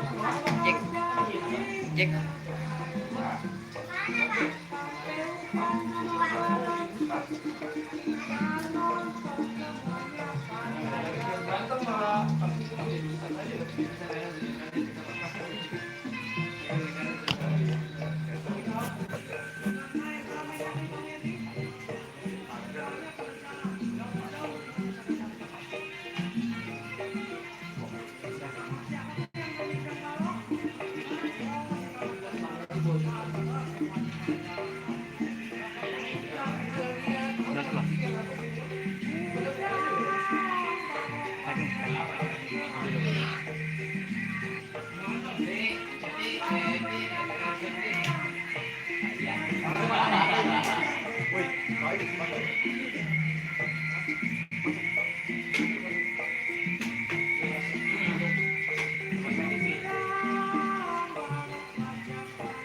Cek, cek.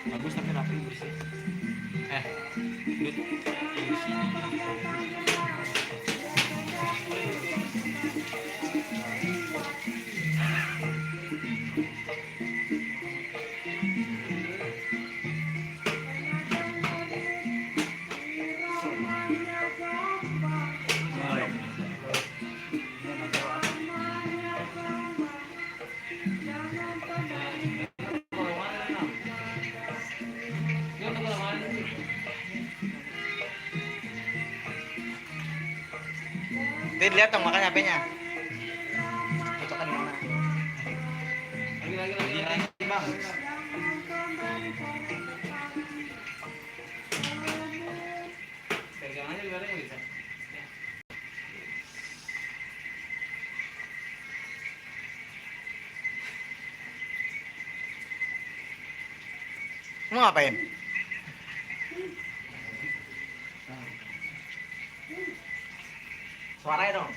Bagus tapi rapi bersih. Dut, lihat dong makan HP-nya. Cocokan di mana? Lagi, Bang. Pegang aja di bareng bisa. Mau ngapain? Suaranya dong.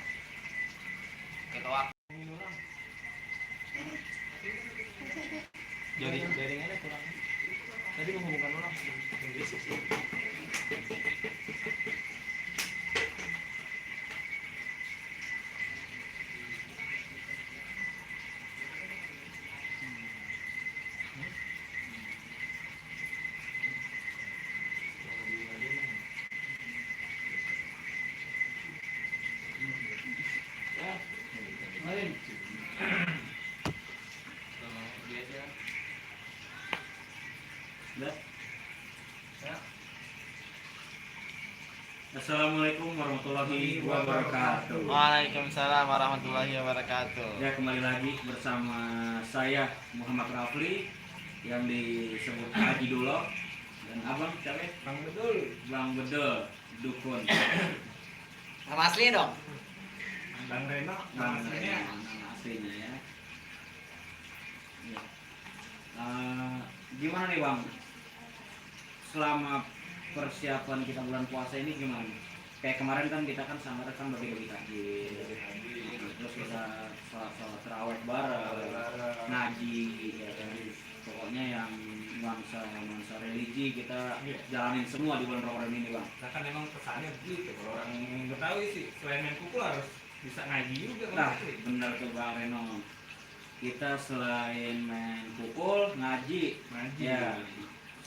Ketawa. Jaringannya kurang. Tadi menghubungkan orang. Assalamualaikum warahmatullahi wabarakatuh. Waalaikumsalam warahmatullahi wabarakatuh. Ya, kembali lagi bersama saya Muhammad Rafli yang disebut Haji Dulo dan Abang siapa? Bang Bedul Dukun. Nama aslinya dong? Bang Reno, Bang aslinya ya. Ya. Gimana nih Bang? Selama persiapan kita bulan puasa ini gimana? Kayak kemarin kan kita kan sama rekan bagi-bagi takjil, terus kita sholat tarawih bareng, ngaji, ya kan. Pokoknya yang nuansa religi kita jalanin semua di bulan Ramadan ini Bang. Nah kan emang pesannya begitu. Kalau orang Betawi sih selain main kuku harus bisa ngaji juga. Nah, benar tuh Bang Reno. Kita selain main pukul, ngaji. Ya,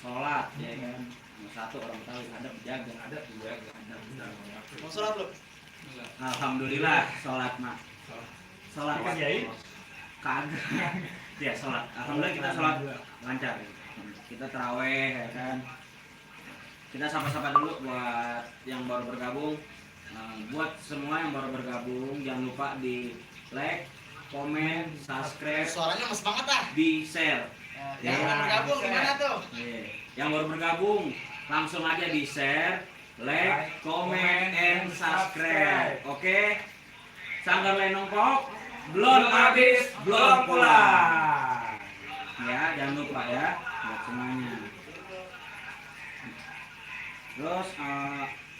sholat, ya kan. Satu orang tahu ada menjaga, Ada dijaga. Mau sholat belum? Alhamdulillah sholat mak. Sholat Kan Yai? kagak. Ya sholat. Alhamdulillah kita sholat lancar. Kita taraweh ya kan. Kita sapa-sapa dulu buat yang baru bergabung. Buat semua yang baru bergabung jangan lupa di like, komen, subscribe. Suaranya mas banget ah. Di share. Yang baru bergabung gimana tuh? Yang baru bergabung langsung aja di share, like, comment, and subscribe. Oke? Sanggar Lenong Pok belum habis, belum pulang. Ya, jangan lupa ya buat semuanya. Terus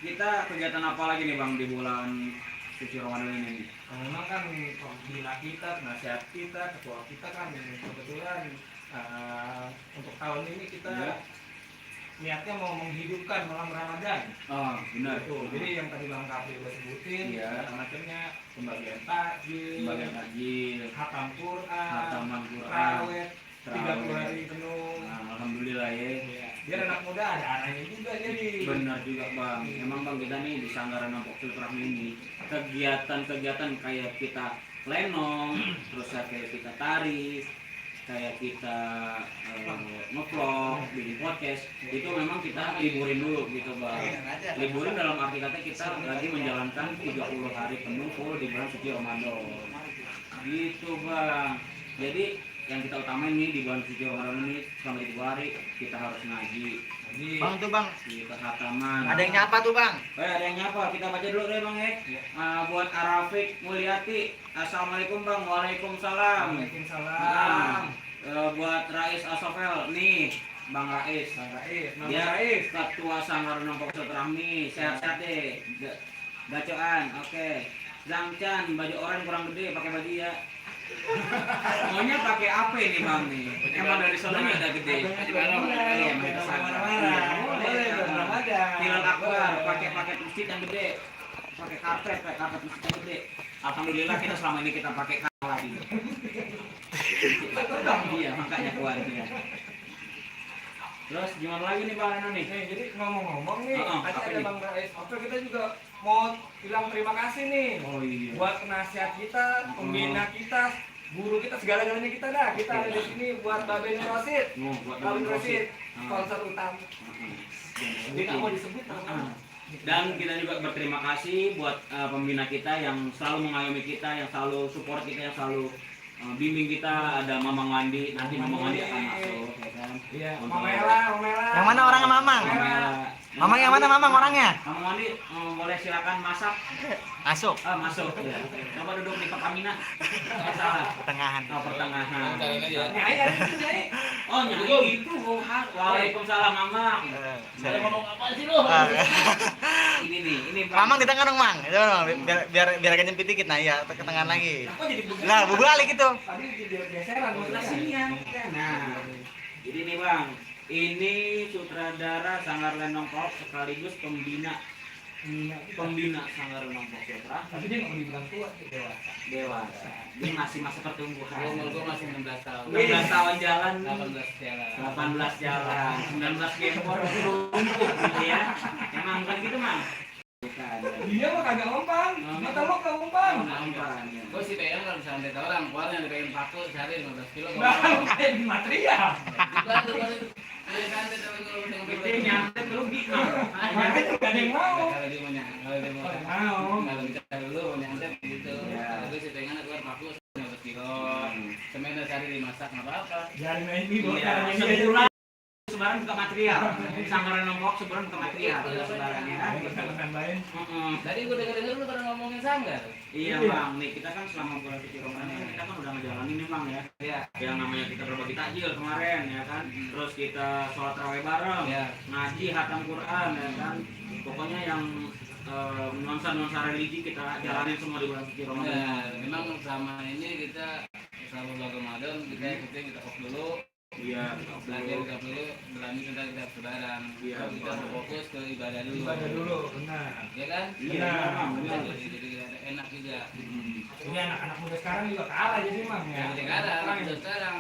kita kegiatan apa lagi nih Bang di bulan suci Ramadan ini? Memang kan pembina kita, penasihat kita, ketua kita kan kebetulan untuk tahun ini kita niatnya mau menghidupkan malam Ramadan. Oh, benar. Tuh, jadi yang tadi Bang Kapri udah sebutin, Iya. macamnya pembagian takjil, Khatam Quran, Quran, tarawih, 30 hari penuh. Nah, alhamdulillah ya. Biar anak muda ada arahnya juga jadi. Benar juga bang. Emang bang kita nih di Sanggaran Nampok Silaturahmi ini kegiatan-kegiatan kayak kita lenong, terus kayak kita tari, kayak kita nge-vlog, bikin podcast, itu memang kita liburin dulu gitu bang. Liburin dalam arti kata kita lagi menjalankan 30 hari penuh full di bulan suci Ramadan. Gitu bang. Jadi yang kita utamain nih di bulan suci Ramadan ini selama 30 hari kita harus ngaji. Bang tuh bang, Kita khataman. ada yang nyapa tuh bang. Ada yang nyapa, kita baca dulu deh bang ya. Buat Arafik Mulyati, assalamualaikum bang, waalaikumsalam. Waalaikumsalam. Buat Rais Asofel nih, Bang Rais. Dia ketua Sanggaran Nampok Silaturahmi, sehat-sehat deh. Bacoan, oke. Zangcan, baju oranye kurang gede, pakai baju ya. Maunya pakai apa ini bang nih? Emang dari sononya udah gede. Iya, kita Boleh dong, Ramadan. Hilal Akbar, pakai paket masjid yang gede, pakai karpet masjid yang gede. Alhamdulillah kita selama ini kita pakai kalah gitu. Iya, makanya kuat ya. Terus gimana lagi nih Bang Reno nih? Jadi ngomong-ngomong nih, apa tadi ada nih? Bang Rais. Oke, kita juga mau bilang terima kasih nih Oh iya. buat penasihat kita, pembina kita, guru kita, segala-galanya kita dah. Kita ada di sini buat Babe Rosid. Buat Babe Babe Rosid, Rosid. sponsor utama. Jadi nggak mau disebut namanya. Dan kita juga berterima kasih buat pembina kita yang selalu mengayomi kita, yang selalu support kita, yang selalu bimbing kita. Ada Mamang Wandi, nanti Mamang Wandi akan masuk ya kan. Iya, Untuk- Mama Ella. Yang mana orangnya Mamang? Mama Ella. Mamang yang mana Mamang orangnya? Mamang Wandi boleh silakan masak. Masuk. Masuk ya. Coba duduk di Pertamina. Salah. Pertengahan. Pertengahan. Nyai ada di sini. Oh, nyai itu. Waalaikumsalam Mamang. Saya ngomong apa sih lu? Ini Bang. Mamang di tengah dong Mang. Coba dong, biar agak nyempit dikit. Nah iya, ke tengah lagi. Kok jadi begini? Lah, balik itu. Tadi jadi geseran Nasinya. Nah, jadi nih Bang, ini sutradara Sanggar Lenong Pop sekaligus pembina Sanggar Lenong Pop Sutra. Tapi dia nggak mau dibilang tua, dia Dewasa. Dia masih masa pertumbuhan. Umur gua masih 16 tahun. 16 tahun jalan, 18 jalan. 18 jalan, 19 gempor lumpuh gitu ya. Emang bukan gitu, Mang? Bukan. Dia mah kagak ngomong, mata lo kagak ngomong. Ya. Gua sih pengen kalau misalnya ada orang, keluarnya dipengen paku sehari 15 kilo. Nah, kayak di material. Dibantu baru dari kantor tapi kalau udah Gede nyantet rugi, Mang. Makanya gak ada yang mau. kalau dia mau nyantet, kalau dia mau kalau bicara dulu mau nyantet gitu. Ya. Tapi sih pengen keluar paku 15 kilo. Semen sehari dimasak nggak apa-apa. Jangan main ini buat Iya, caranya dia. sebulan sebaran buka material. Sanggaran Nongkok sebulan buka material. Sebarannya kan. Nambahin. Tadi gua denger lu pada ngomongin sanggar. Iya Bang, nih kita kan selama bulan suci Ramadan ini kita kan udah ngejalanin nih Bang ya. Iya. Yang namanya kita berbagi takjil kemarin ya kan. Terus kita sholat tarawih bareng, Iya. ngaji, hatam Quran ya kan. Pokoknya yang nuansa-nuansa religi kita jalanin semua di bulan suci Ramadan. Nah, memang selama ini kita selama bulan Ramadan kita ikutin kita off dulu. Iya, Belajar kita dulu, berlanjut kita berbarang. Iya. Kita fokus ke ibadah dulu. Ibadah dulu, benar. Ya kan? Iya, Bang, benar. Jadi ada enak juga. Ini anak-anak muda sekarang juga kalah jadi mang ya. Yang sekarang, Orang udah sekarang.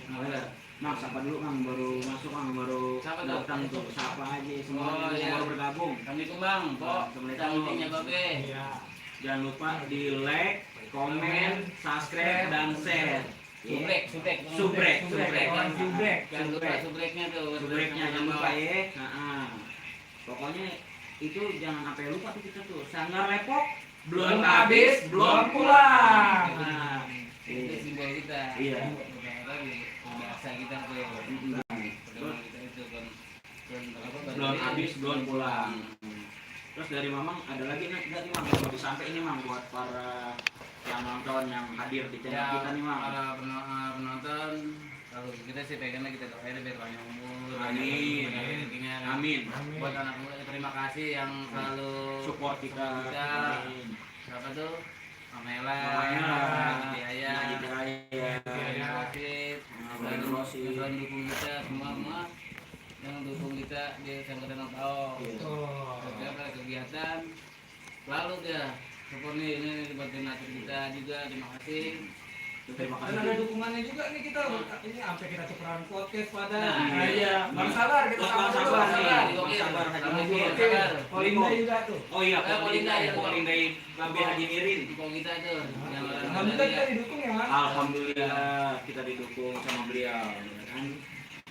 Nah, udah. Mang, sapa dulu Mang, baru masuk Mang, baru Siapa tuh? datang tuh, sapa aja semua Oh, yang iya. baru bergabung. Assalamualaikum bang, Pok. Assalamualaikum. Assalamualaikum Babe. Iya. Jangan lupa di like, komen, subscribe, dan share. Subrek. Subrek. Orang jubrek. Jangan lupa subreknya tuh. Subreknya jangan lupa ya. Nah, pokoknya itu jangan sampai lupa tuh kita tuh. Sanggar Lepok belum habis, belum pulang. Nah, Itu simbol kita. Iya. Lagi bahasa kita tuh. Pedoman kita itu kan. belum habis, belum pulang. Terus dari Mamang ada lagi nih, enggak nih Mang, yang mau disampaikan ini Mang buat para yang nonton yang hadir di channel Ya, kita nih Mang. para penonton, kalau kita sih pengennya kita doain biar panjang umur, Amin. banyak rezekinya. Amin. Buat anak muda terima kasih yang selalu Support kita. Amin. Siapa tuh? Amela, Amela, Biaya, Najib Raya, Biaya Rosid, Babe Rosid. yang selalu dukung kita semua yang dukung kita di Sanggaran Nongkok. Iya. Oh. Setiap ada kegiatan selalu dia support nih ini buat donatur kita juga, terima kasih. Terima Dan ada kasih. dukungannya juga nih kita ini sampai kita tukeran podcast pada Nah, iya. Bang Sabar kita Bang sama dulu. Sabar nih. Sabar. Bang Sabar Haji Muhyiddin. Oke. Polinda juga tuh. Oh iya, Polinda ya. Polinda Babe Haji Mirin. Kok kita tuh yang Alhamdulillah kita didukung ya Mas. Alhamdulillah kita didukung sama beliau, ya kan?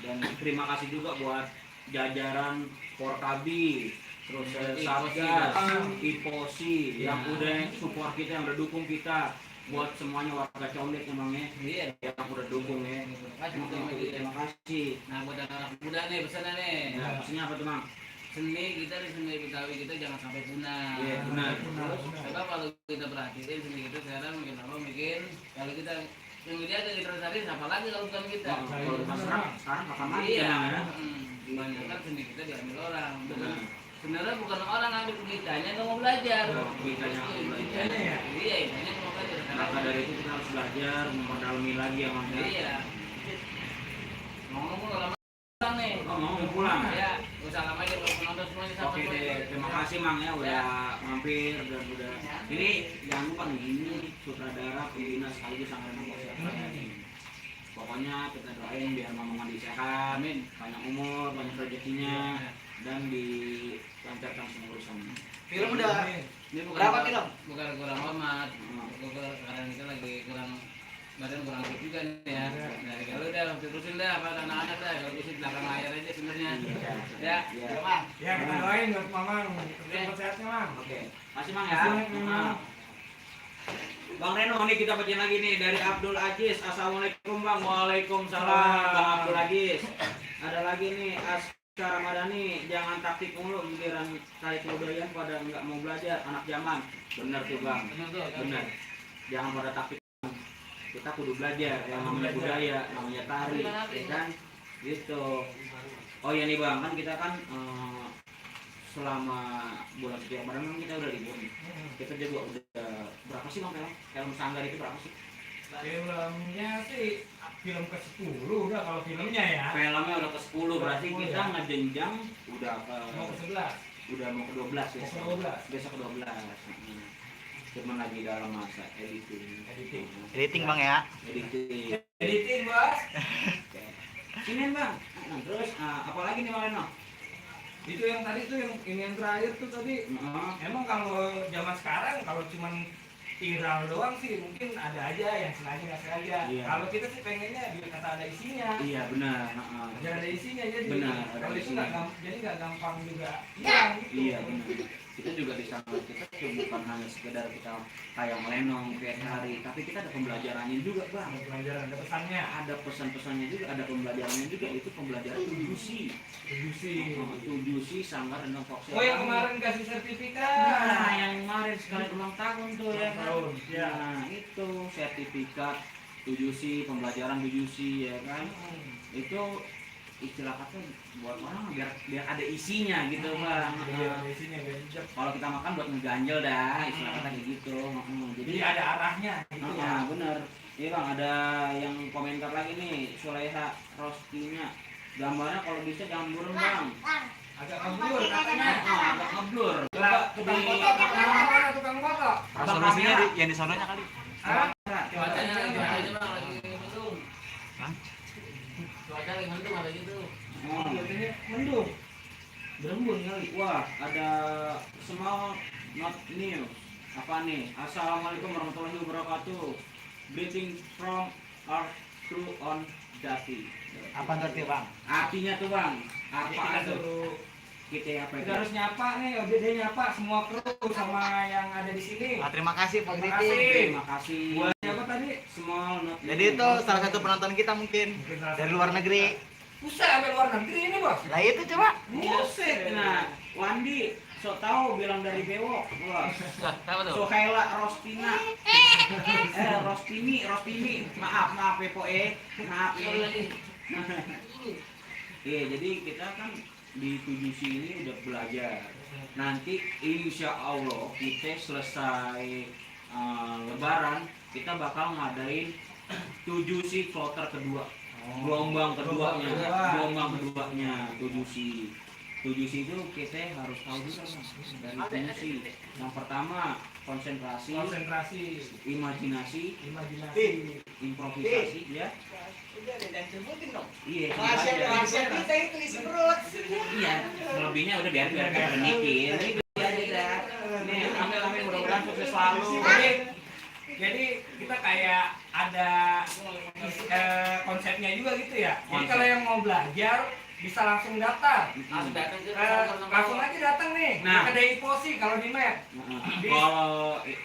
Dan terima kasih juga buat jajaran Porkabi, terus Satgas, Iposi yang udah support kita, yang udah dukung kita, buat semuanya warga Condet emangnya Iya. yang udah dukung ya. Terima kasih. Nah, buat anak muda nih pesannya nih. Nah, maksudnya apa tuh, Mang? Seni kita di seni Betawi kita jangan sampai punah. Iya, benar. Terus coba kalau kita perhatiin seni kita sekarang mungkin apa mungkin kalau kita yang dia ada di Trasari siapa lagi kalau bukan kita. Oh, kalau sekarang kapan lagi Iya. ya? Banyak kan seni kita diambil orang. Benar. Sebenarnya bukan orang ambil kitanya nggak mau belajar. Oh, kitanya nggak mau belajar. Kitanya ya? Iya, kitanya nggak mau belajar. Maka dari itu kita harus belajar, memperdalami lagi ya, Mang. Iya. Ngomong lama pulang nih. Oh, mau pulang? Ya, usah lama aja kalau penonton semuanya sama Oke deh, terima kasih Mang ya udah mampir dan udah. Ini jangan lupa nih, ini sutradara, pembina sekaligus sang renang saya nih. Pokoknya kita doain biar Mama Mandi sehat, Amin. banyak umur, banyak rezekinya, dan dilancarkan semua urusannya. Film udah Ini bukan berapa film? bukan kurang hormat, karena kita lagi kurang badan kurang fit juga nih ya. Dari kalau udah terusin dah apa anak-anak dah, kalau terusin belakang layar aja sebenarnya. Ya. Iya. Bang. Ya kita doain buat Mamang. Cepat sehatnya Mang. Oke, masih Mang ya. Makasih, Mang. Nah. Bang Reno nih kita bacain lagi nih dari Abdul Aziz. Assalamualaikum Bang. Waalaikumsalam Bang Abdul Aziz. Ada lagi nih Askar Ramadhani, jangan taktik mulu giliran kali kebudayaan pada nggak mau belajar anak zaman. Bener tuh Bang. Bener. Jangan pada taktik. Kita kudu belajar yang namanya budaya, namanya tari, ya kan? Gitu. Oh iya nih Bang, kan kita kan selama bulan suci Ramadan kan kita udah libur nih. Kita juga udah berapa sih Bang film Sanggar itu berapa sih? Filmnya sih film ke-10 udah kalau filmnya ya. Filmnya udah ke-10 berarti 10 kita ya. ngejenjang udah Mau ke-11. udah mau ke-12 ya. Mau ke-12. Besok ke-12. Cuman lagi dalam masa editing. Editing Bang ya. Editing. Editing Bos. Oke. Sini Bang. Nah, terus apa lagi nih Bang Reno? Itu yang tadi tuh yang ini yang terakhir tuh tadi. Emang kalau zaman sekarang kalau cuman viral doang sih mungkin ada aja yang sengaja nggak sengaja. Iya. Kalau kita sih pengennya biar kata ada isinya. Iya benar. Biar ada isinya jadi. Benar, ada Kalau itu isinya. jadi nggak gampang juga hilang gitu. Iya benar. Kita juga di sana kita tuh bukan hanya sekedar kita kayak melenong kayak hari, tapi kita ada pembelajarannya juga Bang. Ada pelajaran, ada pesannya. Ada pesan-pesannya juga, ada pembelajarannya juga. Itu pembelajaran 7C. 7C Sanggar dan Fox. Oh yang kemarin kasih sertifikat. Nah, yang kemarin sekali ulang tahun tuh ya kan. Tahun, ya. Nah, itu sertifikat 7C, pembelajaran 7C ya kan. Itu istilah kata buat orang biar ada isinya gitu Bang. Iya, ada isinya biar jejak. Kalau kita makan buat ngeganjel dah, istilah kata kayak gitu. Jadi ada arahnya gitu ya. Bener. Iya Bang, ada yang komentar lagi nih, Suleha Rostinya. Gambarnya kalau bisa jangan burung Bang. Agak ngeblur katanya. Agak ngeblur. Lah, tukang foto, mana tukang foto? Resolusinya yang di sononya kali. Hah? Cuacanya bang lagi mendung. Cuaca lagi mendung ada gitu. Biasanya mendung. Berembun kali. Wah, ada small not news. Apa nih? Assalamualaikum warahmatullahi wabarakatuh. Greeting from our crew on Jati. Apa ngerti Bang? Artinya tuh Bang, Jadi kita apa tuh? suruh Kita apa kita itu? harus nyapa nih, dia nyapa semua kru sama yang ada di sini. Terima kasih Pak Terima Greeting. kasih. Terima kasih. Buat siapa tadi? Small not Jadi news. itu salah satu penonton kita mungkin dari luar negeri. Buset, sampai luar negeri ini bos. Lah itu coba. Buset. Nah, Wandi, so tahu bilang dari Bewok. Wah. Apa tuh? Suhaila Rostina. Rostini. Maaf ya Po Maaf ya. Iya, jadi kita kan di 7C ini udah belajar. Nanti insya Allah kita selesai Lebaran kita bakal ngadain 7C floater kedua. Gelombang keduanya 7C. tujuh itu kita harus tahu juga Bang. Dari tujuh yang pertama konsentrasi, imajinasi, improvisasi, ya. Udah ada yang sebutin dong. Iya. Rahasia kita itu isi perut. Iya. Selebihnya udah biar kita mikir. Ini aja dah. Nih, amin mudah-mudahan sukses selalu. Jadi kita kayak ada konsepnya juga gitu ya. Jadi kalau yang mau belajar bisa langsung daftar. Langsung aja datang nih. Nah. Ke DI Posi kalau di map.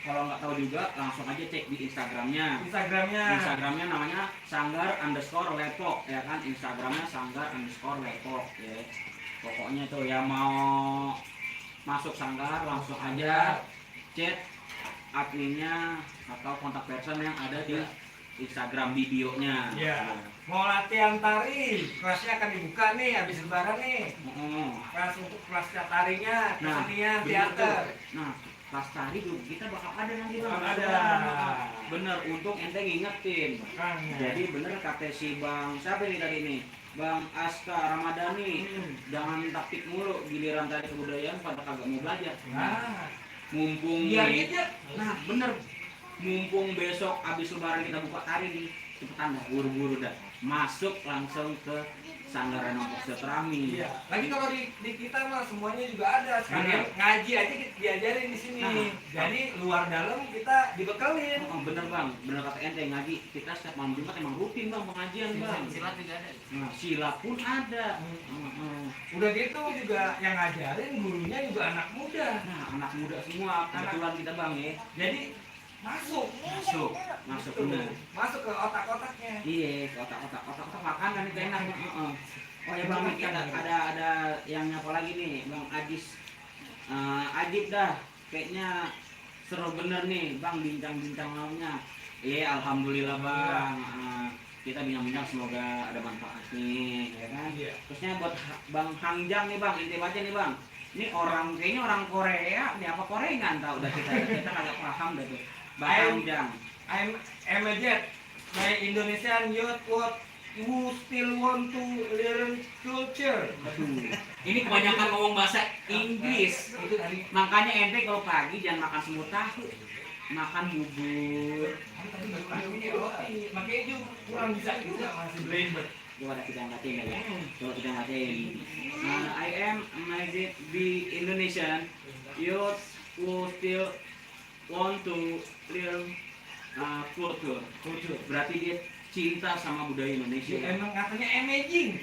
Kalau nggak tahu juga langsung aja cek di Instagramnya. Instagramnya namanya _Lepok ya kan. Instagramnya _Lepok ya. Pokoknya tuh ya mau masuk Sanggar langsung aja chat adminnya atau kontak person yang ada di Instagram videonya. Iya. Mau latihan tari, kelasnya akan dibuka nih habis lebaran nih. Kelas untuk kelas tarinya, kesenian, teater. Nah, kelas tari juga kita bakal ada nanti Bang. Ada. Bener, untuk ente ngingetin. Jadi bener kata si Bang siapa nih tadi nih? Bang Aska Ramadhani, jangan taktik mulu giliran tari kebudayaan pada kagak mau belajar. Mumpung nah bener, mumpung besok abis lebaran kita buka tari nih, cepetan dah, buru-buru dah masuk langsung ke Sanggar Renompok Silaturahmi. Iya. Lagi kalau di kita mah semuanya juga ada. Sekalian ngaji aja kita diajarin di sini. Jadi luar dalam kita dibekelin. Bener Bang, bener kata ente, ngaji kita setiap malam Jumat emang rutin Bang pengajian Bang. Silat juga ada. Nah, silat pun ada. Udah gitu juga yang ngajarin gurunya juga anak muda. Nah, anak muda semua kebetulan kita Bang ya. Jadi masuk bener. Masuk ke otak-otaknya. Iya, ke otak makanan itu enak. Oh ya Bang, kita ada yang nyapa lagi nih, Bang Ajis. Ajib dah, kayaknya seru bener nih Bang bincang-bincang malamnya. Iya, alhamdulillah Bang. Kita bincang-bincang semoga ada manfaatnya, ya kan? Terusnya buat Bang Hangjang nih Bang, intip aja nih Bang. Ini kayaknya orang Korea, ini apa Korea nggak tahu udah kita kagak paham dah tuh. Bang Hangjang. I'm amazed by Indonesian youth who still want to learn culture. Ini kebanyakan ngomong bahasa Inggris. Itu tadi. Makanya ente kalau pagi jangan makan semut tahu, makan bubur. Tadi baru ini roti, makanya juga kurang bisa juga masih belibet. Coba kita ngatain ya. Coba kita ngatain. I am amazed by Indonesian youth who still want to learn culture. Berarti dia cinta sama budaya Indonesia. Emang katanya amazing.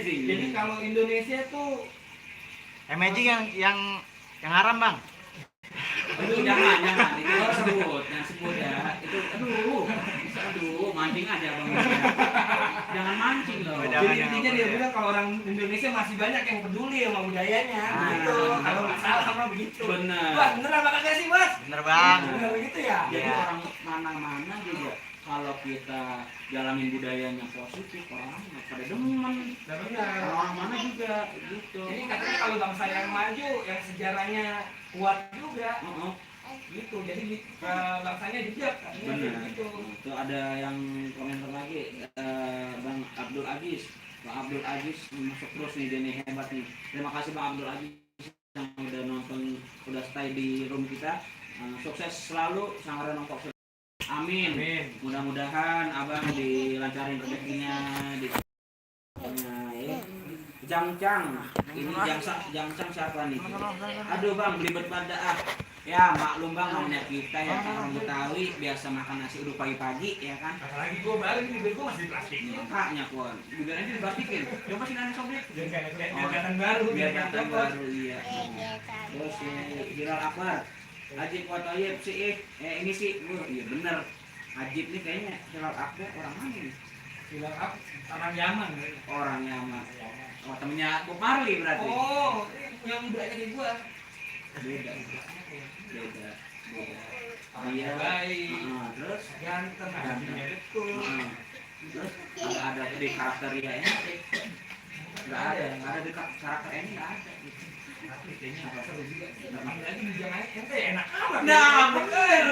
Jadi kalau Indonesia tuh Amazing yang haram Bang. Aduh, jangan itu sebut ya. Itu aduh, mancing aja Bang. Jangan mancing loh. Jadi intinya dia bilang kalau orang Indonesia masih banyak yang peduli sama budayanya, gitu. Kalau nggak salah sama begitu. Bener. Wah, bener apa kagak sih, Bos? Bener Bang. Bener begitu ya? Jadi orang mana-mana juga kalau kita jalanin budayanya positif, orang pada demen. Benar. Orang mana juga gitu. Ini katanya kalau bangsa yang maju, yang sejarahnya kuat juga, gitu. Jadi bangsanya dijak, Bener. gitu. Itu ada yang komentar lagi, Bang Abdul Aziz. Bang Abdul Aziz masuk terus nih, dia nih hebat nih. Terima kasih Bang Abdul Aziz yang udah nonton, udah stay di room kita. Sukses selalu Sanggar Renompok. Amin. Mudah-mudahan abang dilancarin rezekinya di Jangcang. Ini Jangcang siapa nih? Aduh Bang, belibet pada Ya maklum Bang, namanya kita ya orang Betawi biasa makan nasi uduk pagi-pagi ya kan. Apalagi gua baru ini bibir gua masih di plastik. Makanya Kon, bibirnya diplastikin. Coba sini ada sobek. Biar kelihatan baru. Biar kelihatan baru iya. Terus Hilal Akbar. Ajib Watoyib sih, ini sih, iya bener. Ajib nih kayaknya Hilal Akbar orang mana nih? Hilal Akbar orang Yaman. Orang Yaman. Oh temennya Bob Marley berarti. Oh, yang mudanya kayak gua. Beda. Iya. Baik. Terus Ganteng, hatinya betul. Terus ada di karakter dia ini. Nggak ada di karakter ini nggak ada. Tapi kayaknya seru juga. Tapi lagi jangan ente enak amat. Nah, bener.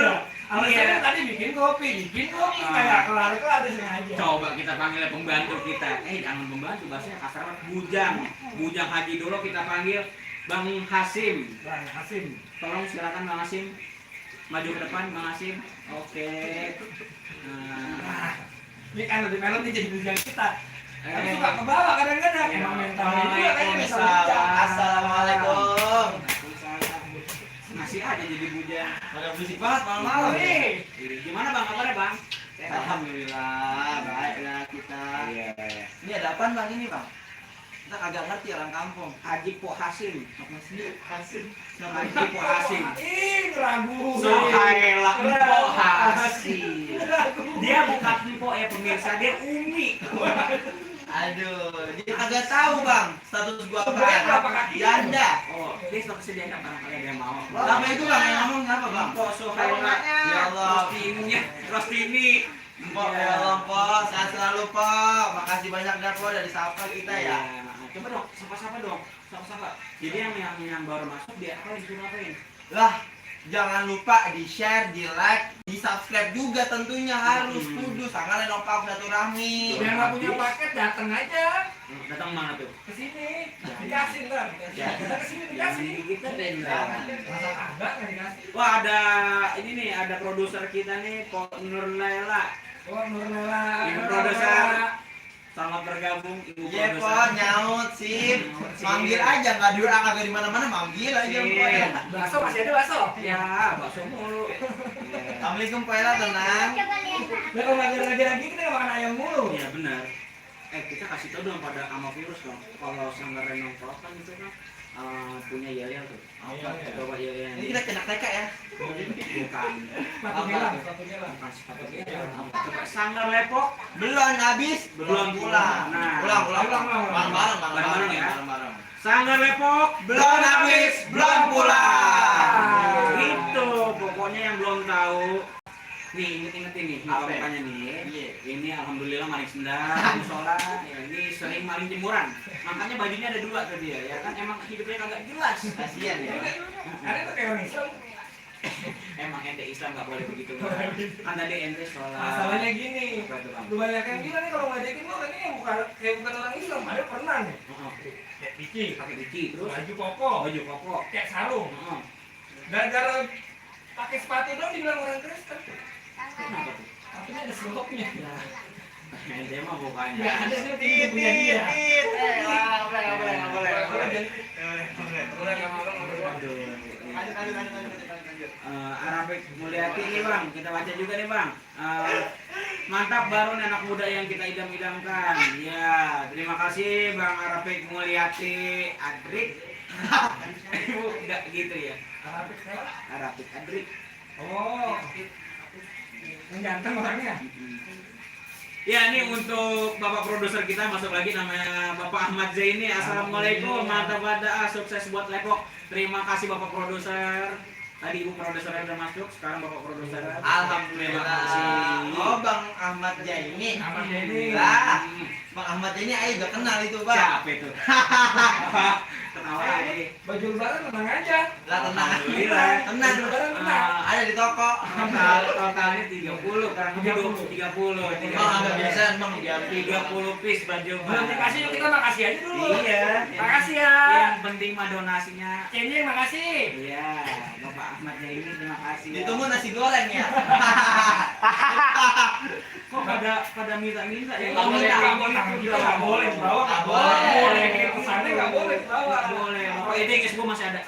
Alasannya tadi bikin kopi kayak kelar sengaja. Coba kita panggil pembantu kita. Jangan pembantu, bahasanya kasar banget. Bujang Haji dulu kita panggil Bang Hasim. Bang Hasim. Tolong silakan Bang Hasim. Maju ke depan Bang Hasim. Oke. Nah, Ini kan lebih melon nih jadi bujang kita. Tapi suka ke bawah kadang-kadang. Emang mentalnya juga kayaknya bisa bujang. Assalamualaikum. masih aja jadi bujang. Pada berisik banget malam-malam nih. Gimana Bang? Kabarnya Bang? Alhamdulillah, baiklah kita. Iya. Ini ada apaan Bang ini Bang? Kita kagak ngerti orang kampung. Haji Po Hasim. Apa sih? Hasim. Haji Po Hasim. Ih, ragu. Suhaila Po Hasim. Dia bukan Po ya pemirsa, dia Umi. Aduh, dia kagak tahu Bang status gua Sebenarnya apa. apa kaki? Janda. Oh, dia stok sediakan barangkali ada yang mau. Apa itu Bang yang ngomong apa Bang? Po Suhaila. Ya Allah. Rostini. Pok, ya Allah Pok, sehat selalu Pok. Makasih banyak dah Pok dari sapa kita ya. Coba dong, sapa-sapa dong. Sapa-sapa. Jadi yang baru masuk dia apa disuruh ngapain? Lah, jangan lupa di-share, di-like, di-subscribe juga tentunya harus kudu sangat nopang silaturahmi. Yang nggak punya paket datang aja Datang mana tuh? ke sini. Dikasih ntar. Kita ke sini dikasih. Kita Dendra. Masa kagak nggak dikasih? Wah, ada ini nih, ada produser kita nih, Pok Nur Laila. Oh, Nurlela. Ibu produser. Selamat bergabung Ibu Iya Pok, produser. nyaut sip. Sip. Manggil aja, nggak di WA, nggak di mana-mana, manggil aja Sip. Pok ya. Bakso masih ada bakso. Ya, bakso mulu. Assalamualaikum Pok Ella, tenang. Nah, kalau lagi kita nggak makan ayam mulu. Iya benar. Kita kasih tau dong pada ama virus dong. Kalau Sanggar Renong Pro kan itu kan punya yel tuh. Iya, iya. Coba yel Ini kita kena TK ya. bukan. Matunya lah, matunya lah. Bukan sepatu gitu. Coba Sanggar Lepok Belum habis, Belum pulang. Nah. Pulang. Bareng-bareng. Bareng-bareng ya. Bareng-bareng. Sanggar Lepok Belum habis, belum pulang. Itu pokoknya yang belum tahu. Nih, inget-ingetin nih, Apa? muka-mukanya nih. Iya. Ini alhamdulillah maling sendal, musola, ya, ini sering maling jemuran. Makanya bajunya ada dua tuh dia, ya kan emang hidupnya kagak jelas. Kasihan ya. Ada tuh kayak orang Islam. Emang ente Islam nggak boleh begitu kan tadi ente sholat. Masalahnya gini, Apa itu, Bang? lu banyak yang bilang nih kalau ngajakin lu ini yang bukan orang Islam, ada pernah nih. Kayak Piki, Pakai biji terus baju koko, baju koko. kayak sarung. Gara-gara pakai sepatu dong dibilang orang Kristen. Kenapa tuh? Tapi ada slopnya. Ente mah bukannya. Nggak ada slop itu punya dia. Nggak boleh. Arabik Mulyati nih Bang, kita baca juga nih Bang. Mantap baru nih anak muda yang kita idam-idamkan. Ya, terima kasih Bang Arabik Mulyati Adrik. Ibu enggak gitu ya. Arabik Adrik. Oh, yang ganteng orangnya. Ya, ini untuk Bapak produser kita masuk lagi namanya Bapak Ahmad Zaini. Assalamualaikum, mantap pada sukses buat Lepok. Terima kasih Bapak produser. Tadi Ibu produsernya udah masuk, sekarang Bapak produser. Alhamdulillah. Terima kasih. Oh Bang Ahmad Jaini. Ahmad Jaini. Lah, Bang Ahmad Jaini ayo udah kenal itu Bang. Siapa itu? Ketawa lagi. Baju lebaran tenang aja. Lah tenang. Alhamdulillah. Tenang. Baju lebaran tenang. Ada di toko. Totalnya 30, sekarang lebih 30. Bang agak biasa Bang biar 30 piece baju. Belum dikasih yuk kita makasih aja dulu. Iya. Makasih ya. Yang penting mah donasinya. Cenjing makasih. Iya, Bapak Ahmad Zaini terima kasih. ditunggu nasi goreng ya. Kok pada minta-minta ya? Nggak boleh, nggak boleh, kita nggak boleh bawa, nggak boleh. Kayak pesannya nggak boleh bawa. Nggak boleh. Bapak ini guys, gua masih ada.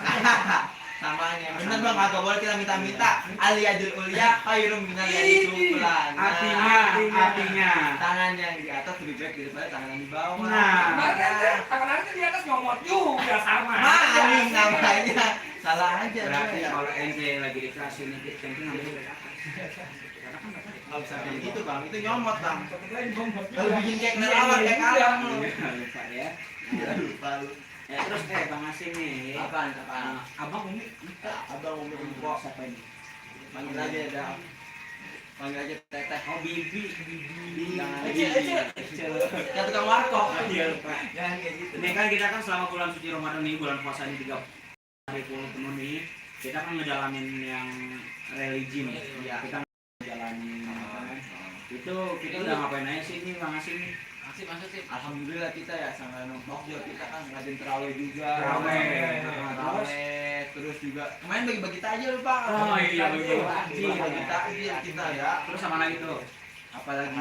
Samanya. Bener Bang agak boleh kita minta-minta. Aliyadul ulia khairum minal yadi suflan. Artinya. Tangan yang di atas lebih baik daripada tangan yang di bawah. Nah. Kemarin kan tangan di atas nyomot juga sama. Maling namanya. Salah aja. Berarti ya. kalau ente lagi dikasih nih, camping ngambil dari atas. Karena kan bapak Nggak bisa kayak gitu Bang, itu nyomot Bang. Lain nyomot. Kalau bikin kayak kelelawar kayak kalam lu. lupa ya. Ya lupa lu. Ya terus Bang Asim nih. Apaan? Abang Umi. Abang Umi Empok. Siapa ini? Panggil aja ya, Dam. Panggil aja Teteh. Oh Bibi. Jangan Ece, Ece. Ya tukang warkop. Iya, Pak. Jangan kayak gitu. Ini kan kita kan selama bulan suci Ramadan nih, bulan puasa ini 3 hari penuh nih, kita kan ngejalanin yang religi nih. Iya. Kita ngejalanin kan. Itu kita udah ngapain aja sih nih Bang Asim nih? Masuk sih. Alhamdulillah kita ya sama Nokjo kita kan ngadain terawih juga. Terawih. Terus juga kemarin bagi-bagi takjil Pak. Oh iya, bagi-bagi Bagi takjil kita ya. Terus sama lagi tuh? Apalagi